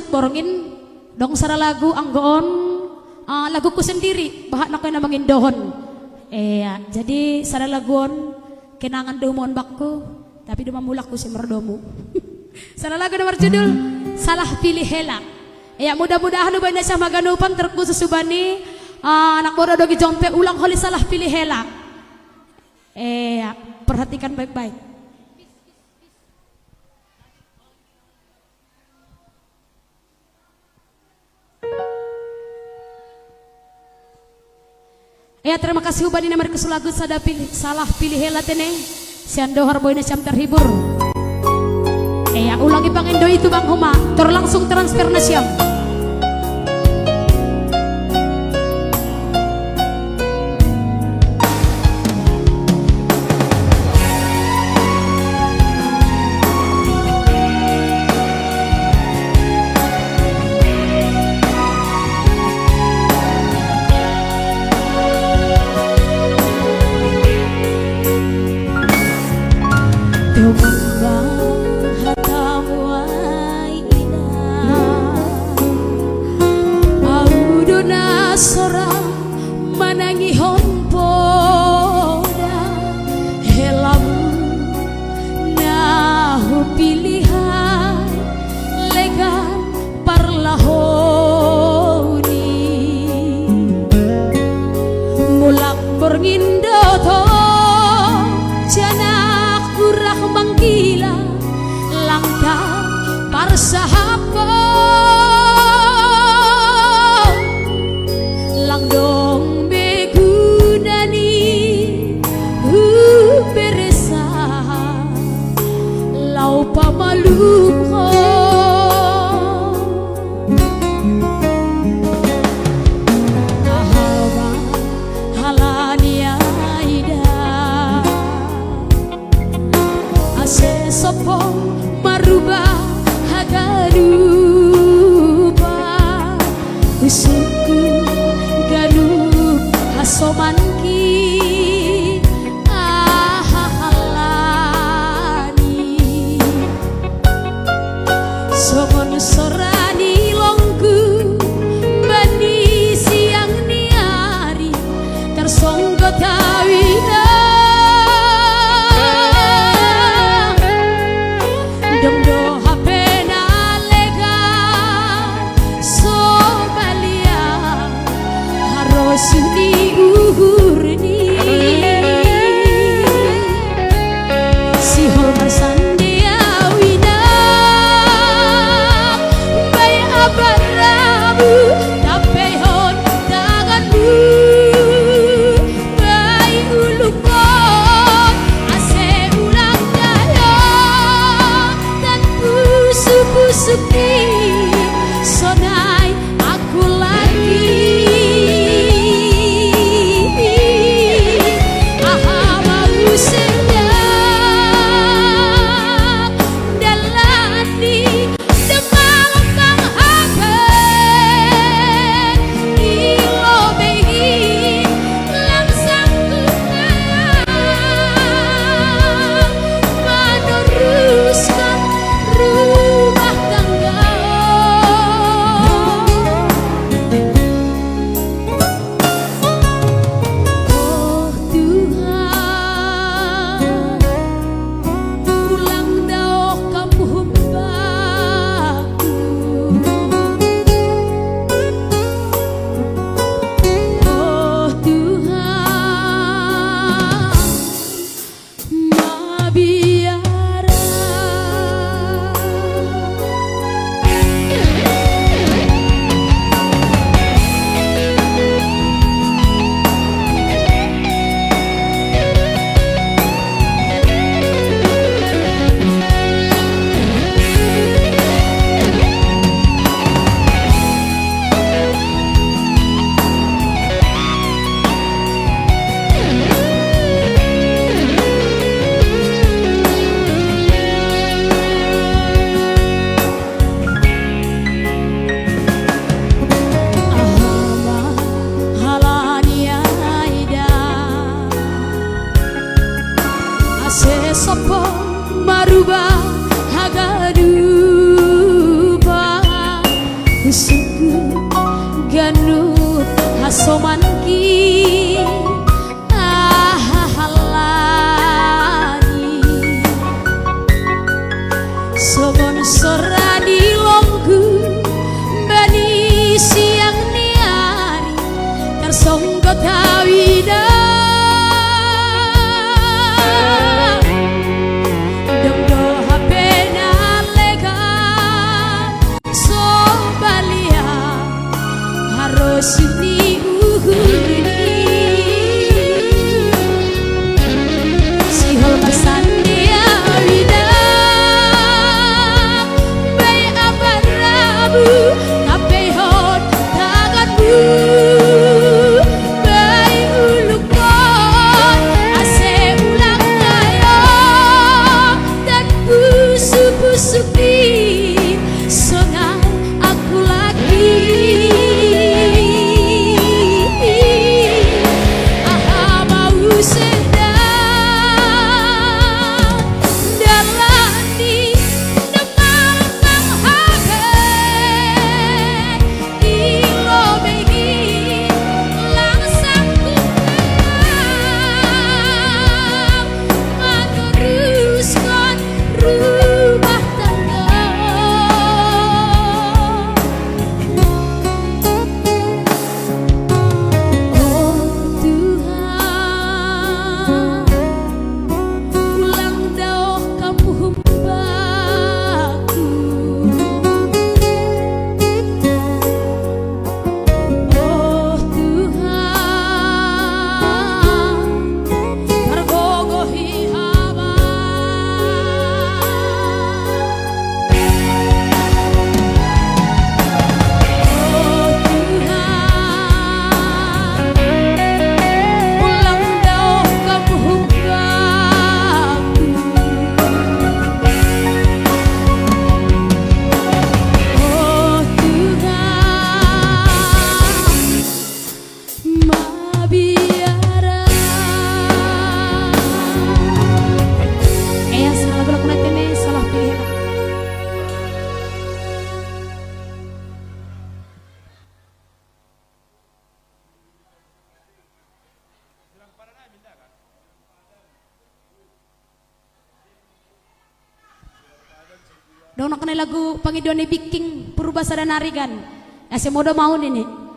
borongin dong sara lagu anggoon laguku sendiri bahan aku yang namangin dohon jadi sara laguon kenangan domon bakku tapi duma mulaku si merdomu sara lagu nomor judul salah pilih hela mudah-mudahan ubahnya sama ganupan terkhusus subani anak bodoh dogi jompe ulang holi salah pilih hela perhatikan baik-baik. Terima kasih ubah di nomor kesulagu salah pilih hela tene siando harboyna siam terhibur ulangi bang Indo itu bang Huma langsung transfer na siam Suku ganut hasomanki ahalani somon soradi longgu bani siang niari tersonggo tawida dongdo hapena lega sobalia harusni uhuni sihol masandia wida bay abarabu kapehon taganmu bay ulukon ase ulang tayo dan busuk-busuk di songai aku lagi. Dong nak lagu pangidone biking purba sadanari kan. Ase modo mau ini.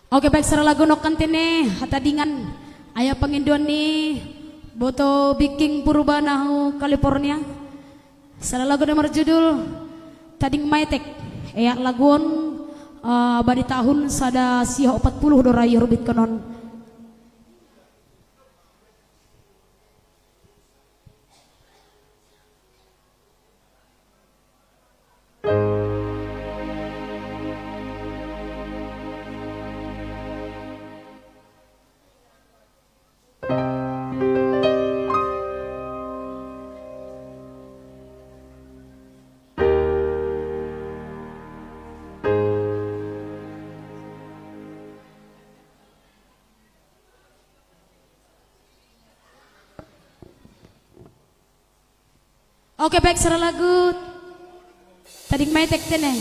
Oke baik secara lagu nokantene hatadingan aya penginduan ni boto biking purba nahu California. Secara lagu nomor judul Tading Maitek. Ya laguon badi tahun sada siha 40 dorai rubit konon. Oke baik secara lagu Tading Maitek tene.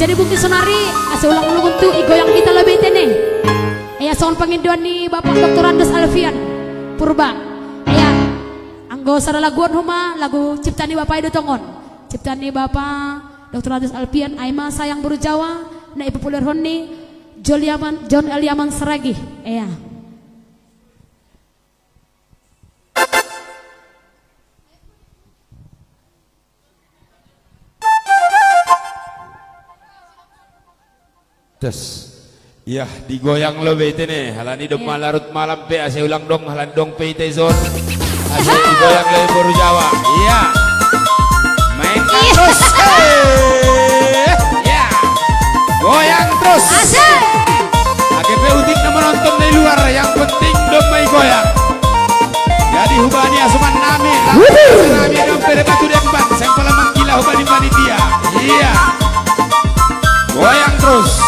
jadi bukti sonari asa ulang-ulang untuk igoyang kita lebih tene. Soal penginduan ni Bapak Dr. Andes Alfian Purba. Anggo sara laguan huma lagu ciptaan ni Bapak Edo Tongon. Ciptaan ni Bapak Dr. Andes Alfian Aima sayang buru Jawa na ipopuler honni John Eliaman Seragi. Terus, ya digoyang lo bete nih, halani dong larut malam pe, ase ulang dong halan dong pe tezon, ase digoyang lo baru Jawa, iya, main terus, ya, goyang terus, AGP utik menonton dari luar, yang penting dong main goyang, jadi hubani asuman nami, nami dong pede batu demban, sampel manggila hubani panitia, iya, goyang terus.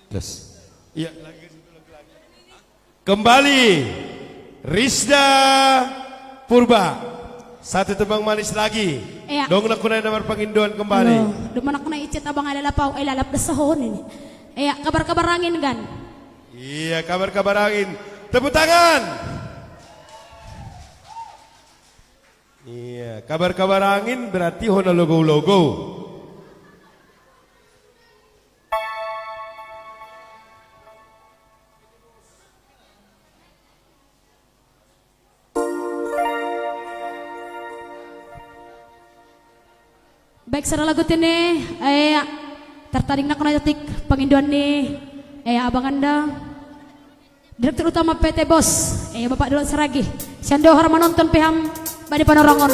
Terus. Iya, kembali Rizda Purba. Satu tebang manis lagi. Iya. Dong nakunay nomor panginduan kembali. Dumanak na icit abang alalapaw ay lalap na sahon ini. Kabar-kabar angin kan. Iya, kabar-kabar angin. Tepuk tangan. Iya, kabar-kabar angin berarti hona logo-logo. Baik sarang lagu ini, tertarik nak najatik penginduan ni, abang anda, Direktur Utama PT Bos, Bapak Dulon Saragi, Siando harap menonton piham badi panorongon.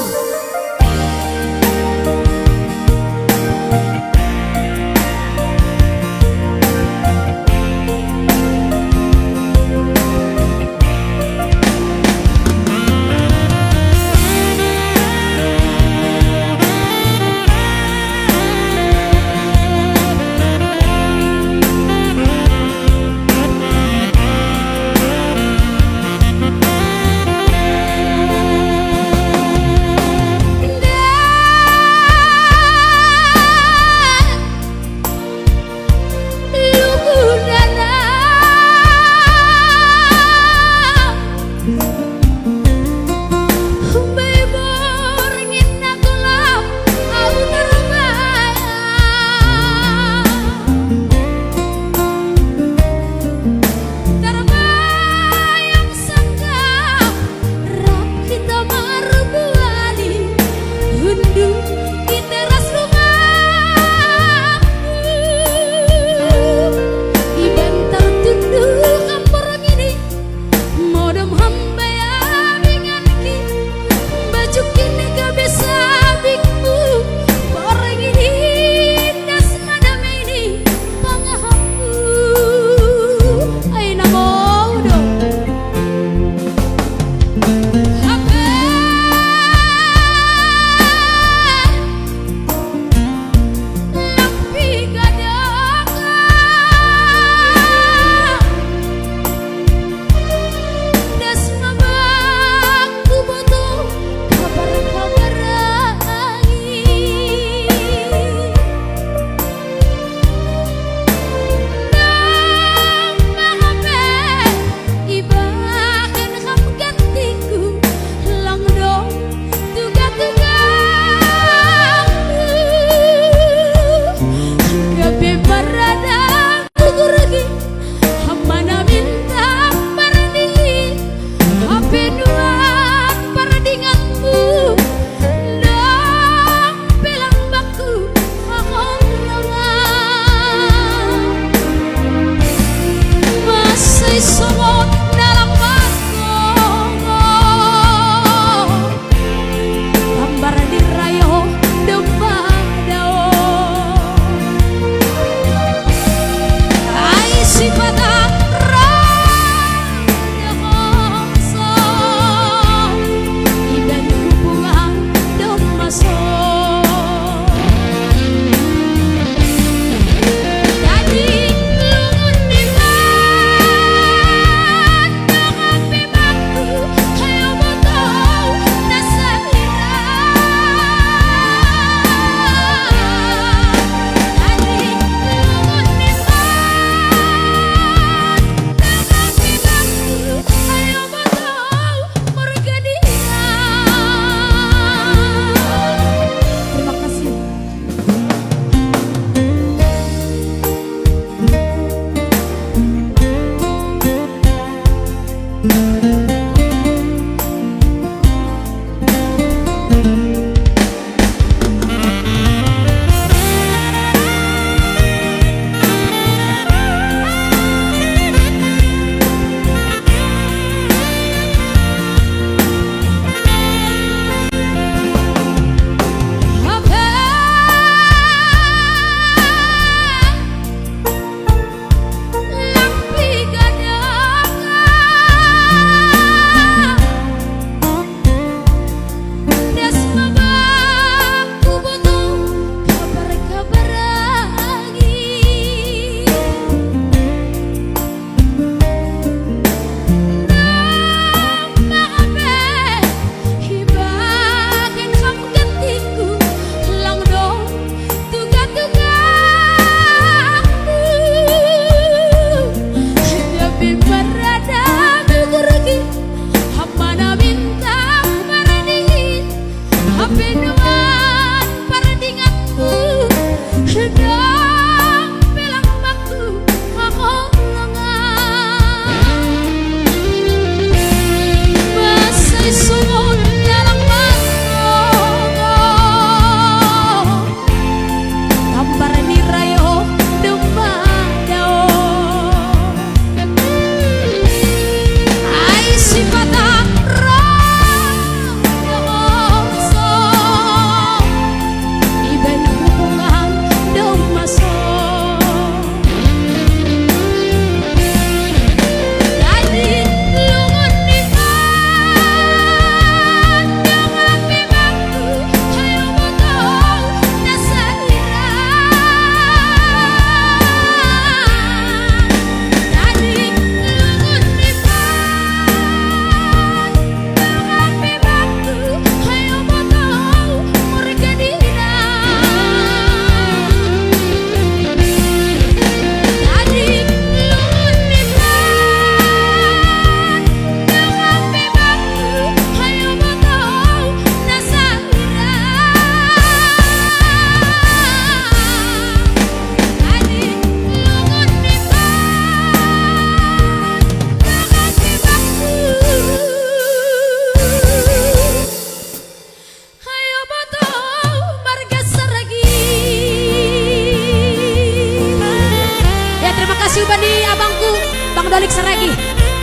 Dolik Saragi.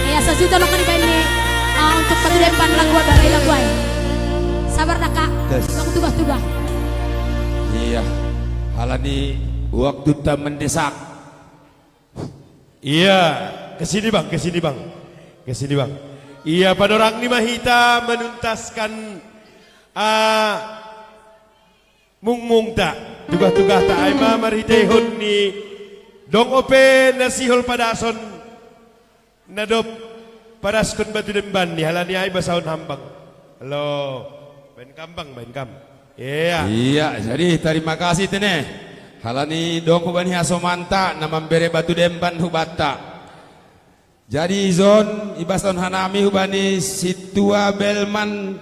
Ya 1 juta lo kan ini untuk Batu Demban lagu dari lagu ay. Sabar dah kak. Bang tubah-tubah. Iya. Halani waktu tak mendesak. Iya, kesini bang, kesini bang, kesini bang. Iya, Padorang ni mahita menuntaskan mung tak, tugah-tugah tak aima marhitehon ni dong ope nasihol padason nadop padaskon Batu Demban ni halani ay basahon hambang. Halo, main kambang, main kam. Iya. Iya, jadi terima kasih tene. Halani dong hubani asomanta na membere Batu Demban hubata. Jadi zon ibason hanami hubani situa Belman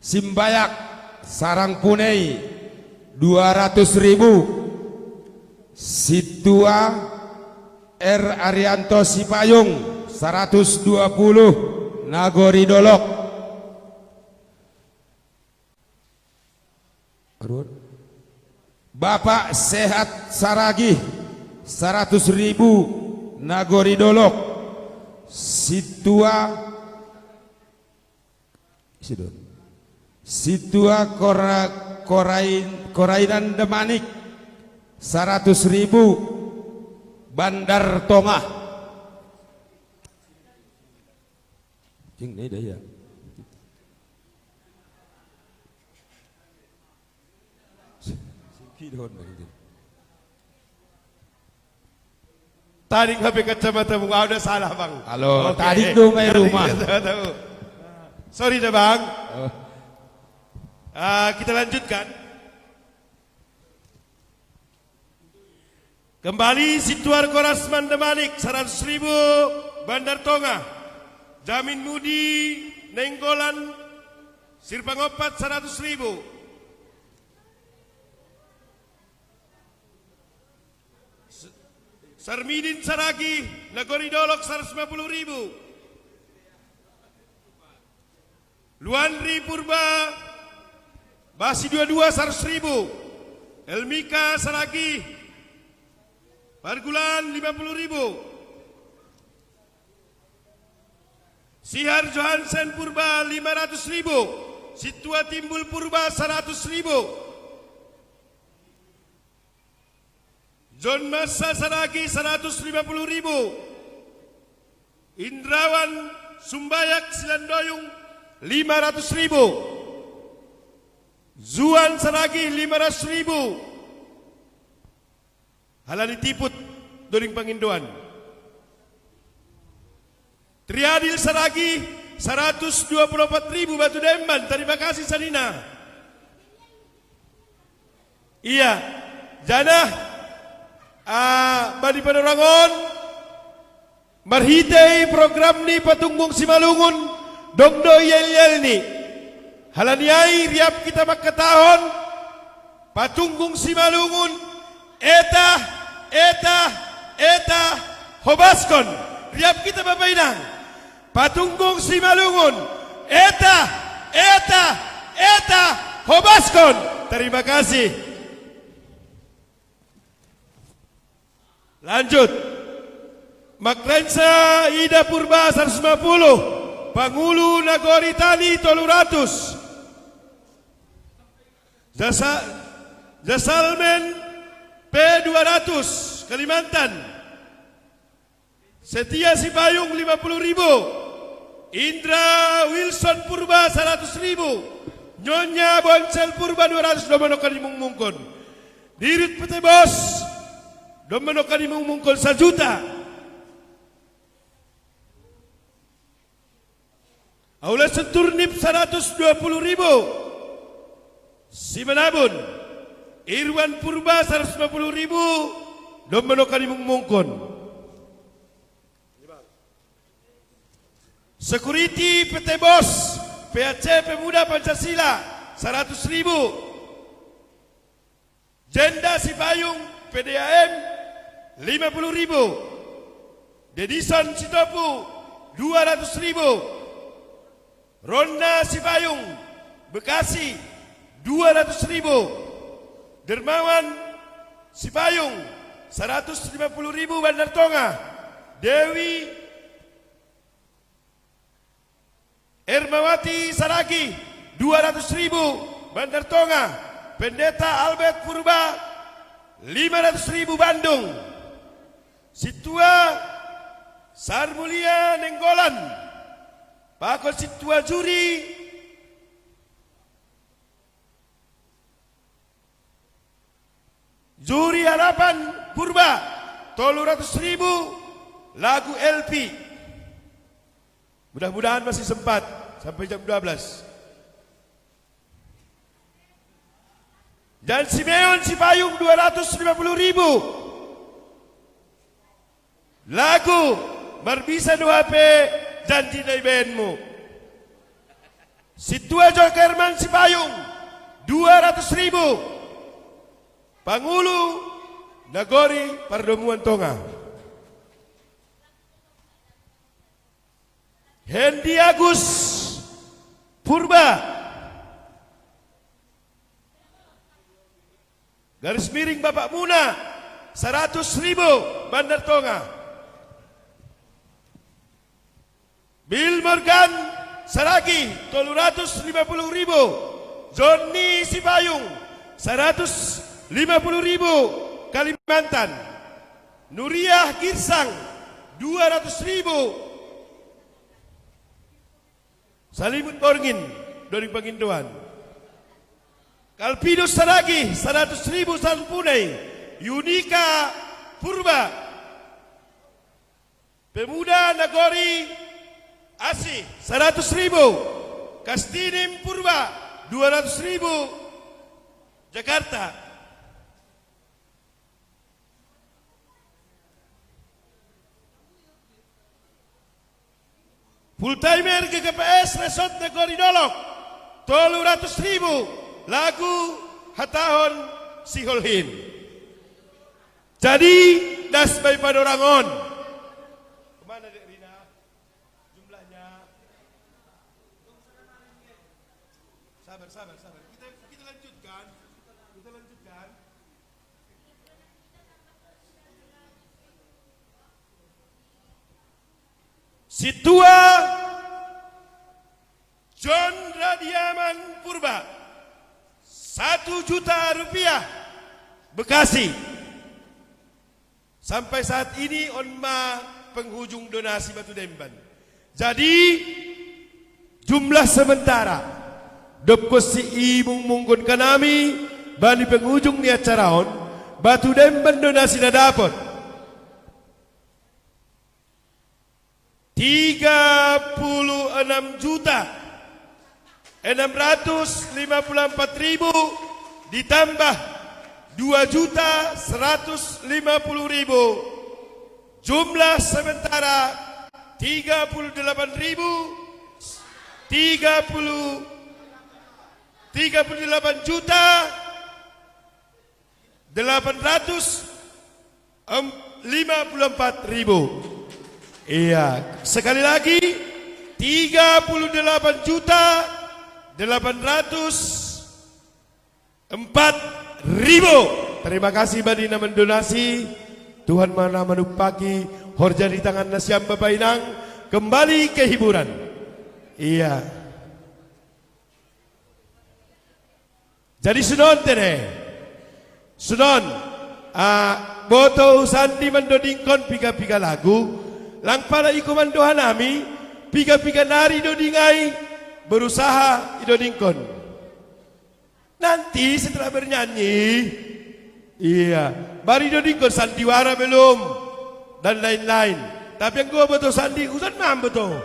Simbayak Sarang Punei 200.000. Situa R Arianto Sipayung 120. Nagori Dolok. Bapak Sehat Saragi 100.000. Nagori Dolok. Situa Korainan Demanik 100.000. Bandar Tongah. Jing ini dah ya. Tadi HP kacamata bunga udah salah bang. Halo, tadi dong main rumah. Sorry dah bang. Kita lanjutkan. Kembali Situar Korasman Demanik 100.000. Bandar Tongah. Jamin Mudi Nenggolan Sirpangopat 100.000. Sarmidin Saragi Nagori Dolok 150.000. Luandri Purba Basi 22 100.000. Elmika Saragi Pargulan 50.000. Sihar Johansen Purba 500.000. Situa Timbul Purba 100.000. John Massa Saragi 150.000. Indrawan Sumbayak Silandoyung 500.000. Zuan Saragi 500.000. Halani Tiput Doling Pangindoan. Triadil Saragi 124.000 Batu Demban. Terima kasih Sanina. Iya, Jana Badi Padorangon marhitei program ni patunggung Simalungun dongdo yel-yel ni halaniai riap kita makatahon patunggung Simalungun eta hobaskon riap kita babainang patunggung Simalungun eta hobaskon. Terima kasih. Lanjut. Maklensa Ida Purba 150. Pangulu Nagori Tani 300. Jasalmen P200 Kalimantan. Setia Sipayung 50.000. Indra Wilson Purba 100.000. Nyonya Bonsel Purba 200. Domanokan Mungkon. Dirit Pete Bos Domanokan Mungkon 1 juta. Aula Seturnip 120.000. Simanabun Irwan Purba 150.000. Domanokan Mungkon. Security PT Bos PAC Pemuda Pancasila 100.000. Jenda Sipayung PDAM 50.000. Dedison Sitopu 200.000. Ronda Sipayung Bekasi 200.000. Dermawan Sipayung 150.000. Bandar Tongah Dewi Ermawati Saragi 200.000 Bandar Tonga. Pendeta Albert Purba 500.000 Bandung. Situa Sarmulia Nenggolan Pakol Situa Juri Harapan Purba 300.000 lagu LP. Mudah-mudahan masih sempat sampai jam 12. Dan Simeon Sipayung 250.000 lagu Marbisa 2HP Janji Dari Bandmu. Situa Jokerman Sipayung 200.000 Pangulu Nagori Pardomuan Tonga. Hendi Agus Purba garis miring Bapak Muna 100.000 Bandar Tonga. Bill Morgan Saragi 350.000 Johnny Sipayung 150.000 Kalimantan. Nuriah Girsang 200.000 Salimut Borgin dari Pangindoan. Kalpidus Saragi 100.000 Sanpunai. Yunika Purba Pemuda Nagori Asih 100.000. Kastinim Purba 200.000 Jakarta. Full timer GKPS Resort Nagori Dolok 300.000 lagu Hatahon Siholhin. Jadi das by Padorangon. Kemana Dek Rina? Jumlahnya. Sabar. Kita lanjutkan. Situa John Radiaman Purba 1 juta rupiah Bekasi. Sampai saat ini onma penghujung donasi Batu Demban. Jadi jumlah sementara Dopkosi imung mungkun kanami bani penghujung ni acara on Batu Demban donasi na dapat 36.654.000 ditambah 2.150.000 jumlah sementara 38 juta 854.000. Iya, sekali lagi 38 juta 804.000. Terima kasih badina mendonasi. Tuhan mana menupaki horja di tangan nasiam Bapak Inang kembali ke hiburan. Iya. Jadi sunon tene. Sunon boto sandi mendodingkon pika-pika lagu. Lang pala ikumandohan nami piga-piga nari dodingai berusaha idodingkon. Nanti setelah bernyanyi, iya, bari dodingkon sandiwara belum dan lain-lain. Tapi yang gua betul sandi usan mam betul.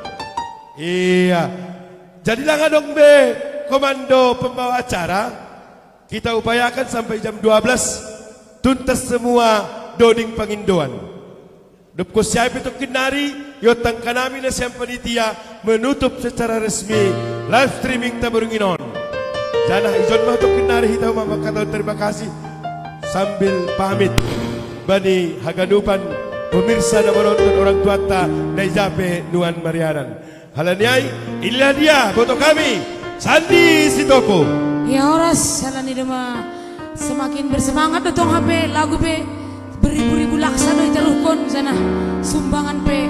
Iya. Jadilah ngadong be komando pembawa acara. Kita upayakan sampai jam 12 tuntas semua doding Pangindoan. Dopko siapa itu kenari, yotang kanami na siyang panitia menutup secara resmi live streaming taburunginon. Jangan ijon mah itu kenari hitaw mamakataw terima kasih sambil pamit bani haganupan pemirsa na menonton orang tua ta na Ijape Nuan Marianan. Halanyay, inilah dia foto kami Sandi Sitopo. Ya oras, salah ni dema semakin bersemangat dotong HP lagu be beribu-ribu laksa doi teluhkon sana sumbangan pe.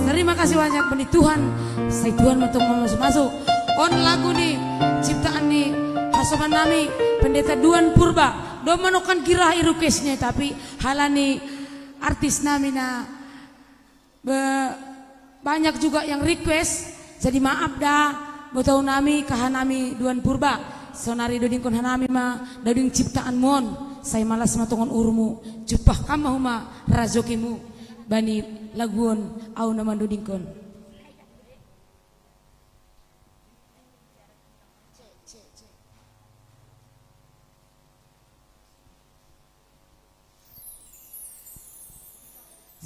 Terima kasih banyak benih Tuhan. Saya Tuhan untuk masuk. On lagu nih ciptaan nih hasoman nami pendeta Duan Purba. Do manokan kira irukesnya tapi halani artis nami na banyak juga yang request. Jadi maaf dah botau nami kahanami Duan Purba. Sonari dodingkon hanami ma doding ciptaan mon. Saya malas matongon urmu jupah kamah ma razokimu bani laguon au nama dodingkon.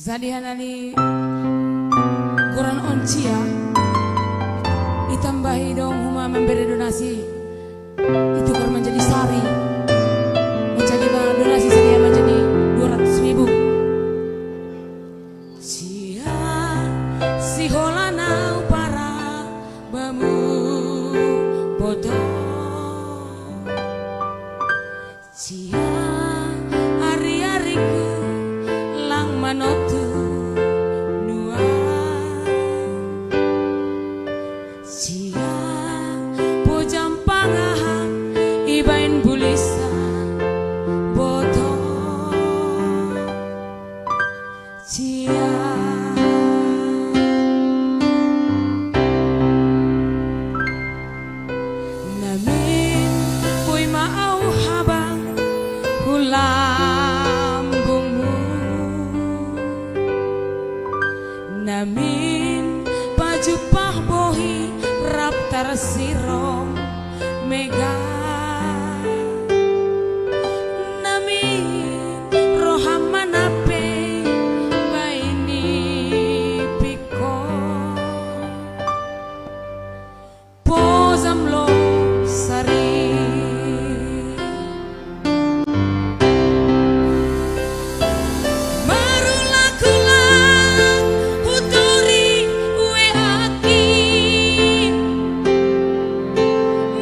Jadi hanani Quran oncia itambahi dong huma memberi donasi itu kan menjadi sari menjadi donasi sedia menjadi 200.000 cia si holana para bamu bodoh cia hari-hariku lang manotu nua cia pojam pangahan ibain bulisa boto cia namin puy maaw habang hulambungmu namin pajupah bohi raptar sirong mega namin rohaman ape baini piko pozam lo sari marulakulang huturi ue aki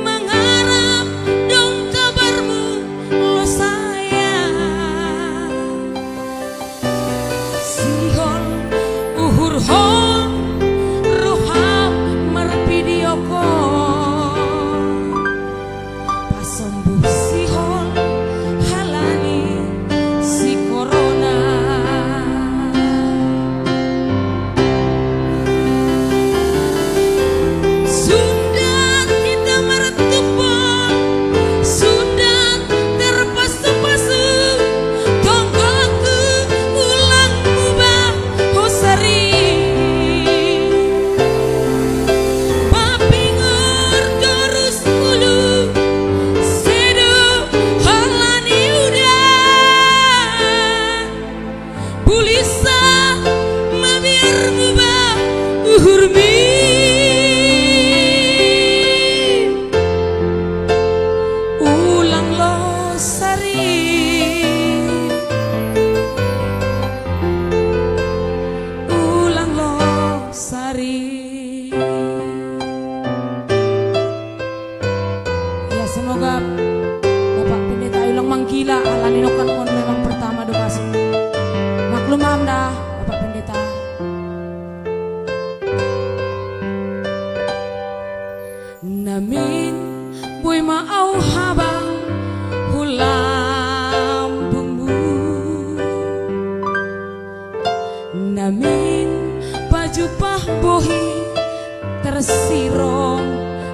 mengharap dong kabarmu lo sayang sihol uhur hon roham merpidio ko pasembuh sihol halani si corona sudah kita mertubol sudah terpasu-pasu tonggoku ulang mubah hosari papingur terus mulu sedo halani udah bulisa mabiar mubah uhurmi ulang lo sari ulang lo sari ya semoga Bapak Pendeta ulang manggila alani nokan on memang pertama do masuk maklum am dah Bapak Pendeta namin boy maaw habang hulambungmu namin pajupah bohi tersirong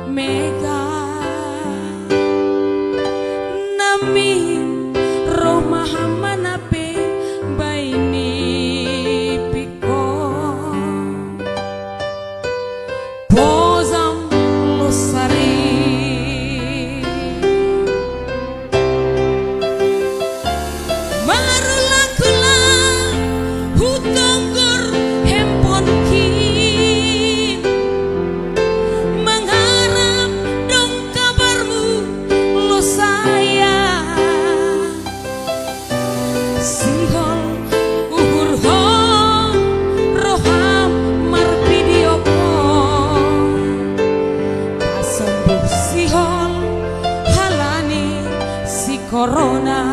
mega namin roh mahamanape baini piko pozam losari marulakulang hutonggur hempon kin mengharap dong kabarmu lo sayang sihol uhur hon roham marpidio ko pasembuh sihol halani si corona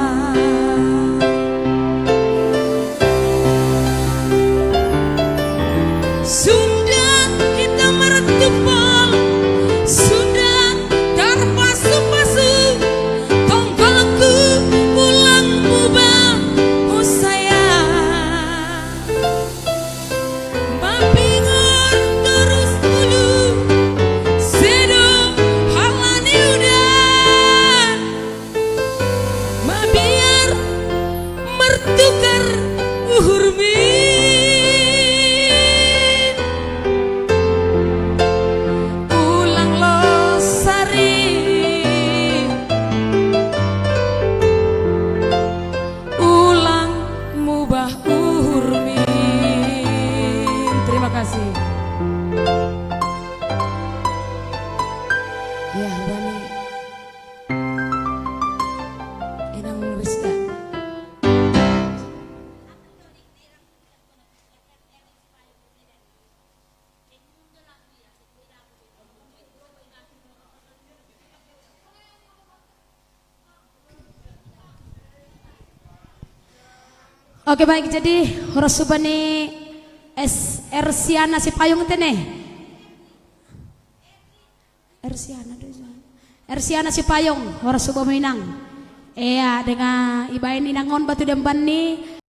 Ya, wani. Inang Rizka. Oke baik, jadi Rasubani Ersiana si payung tene. Ersiana si payung Rasuba minang. Iya dengan ibain inangon batu demban ni